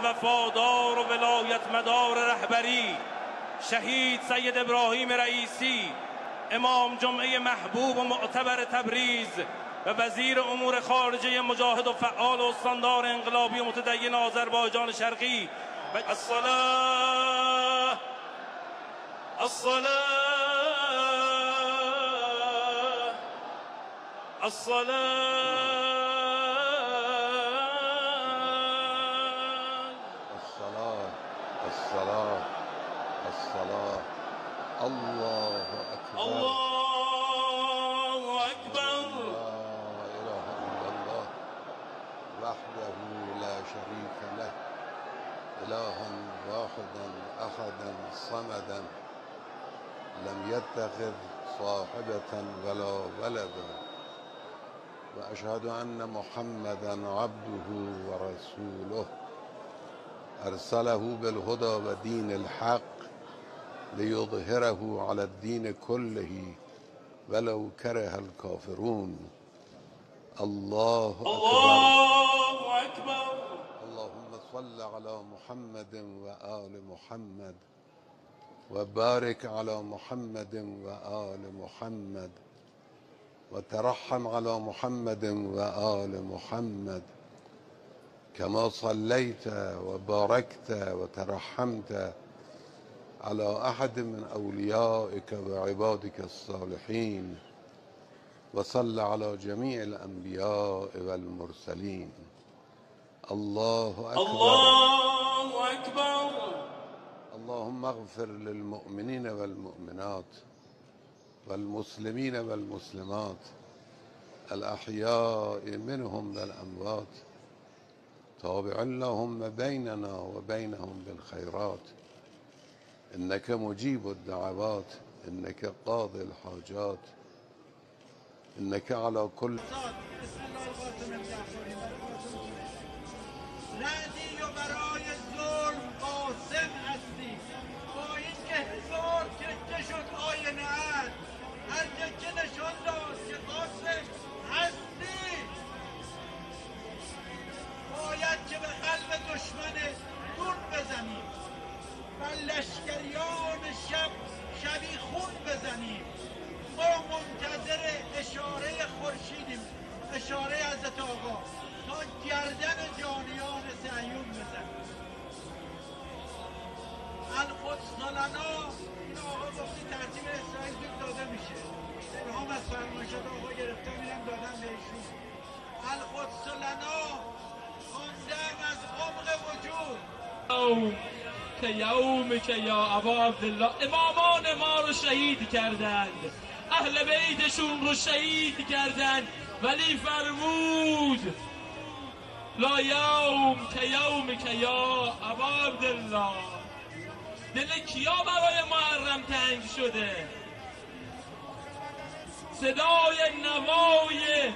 وفادار و ولایت مدار رهبری شهید سید ابراهیم رئیسی، امام جمعه محبوب و معتبر تبریز و وزیر امور خارجه مجاهد و فعال و استاندار انقلابی و متدین آذربایجان شرقی. الصلاة الصلاة الصلاة الصلاة الصلاة الله أكبر الله أكبر لا إله إلا الله وحده لا شريك له إلها واحدا أحدا صمدا لم يتخذ صاحبة ولا ولدا وأشهد أن محمدا عبده ورسوله أرسله بالهدى ودين الحق ليظهره على الدين كله ولو كره الكافرون. الله أكبر. اللهم صل على محمد وآل محمد وبارك على محمد وآل محمد وترحم على محمد وآل محمد كما صليت وباركت وترحمت على أحد من أوليائك وعبادك الصالحين وصل على جميع الأنبياء والمرسلين. الله أكبر. الله أكبر. اللهم اغفر للمؤمنين والمؤمنات والمسلمين والمسلمات الأحياء منهم والأموات تابع اللهم بيننا وبينهم بالخيرات إنك مجيب الدعوات إنك قاضي الحاجات إنك على كل لشکریان شبی خون بزنیم. ما منتظر اشاره خورشیدیم، اشاره حضرت آقا تا گردن جانیان صهیون بزنیم. القدس لنا، این آقا گفتی ترتیب اسرائیل زود داده میشه، الهام از فرمایشات آقا گرفتم میرم دادم بهشون. القدس لنا خواندم از عمق وجود که یوم که یا ابا عبدالله امامان ما رو شهید کردند، اهل بیتشون رو شهید کردند، ولی فرمود لا یوم که یا ابا عبدالله. دل کیا برای محرم تنگ شده؟ صدای نوای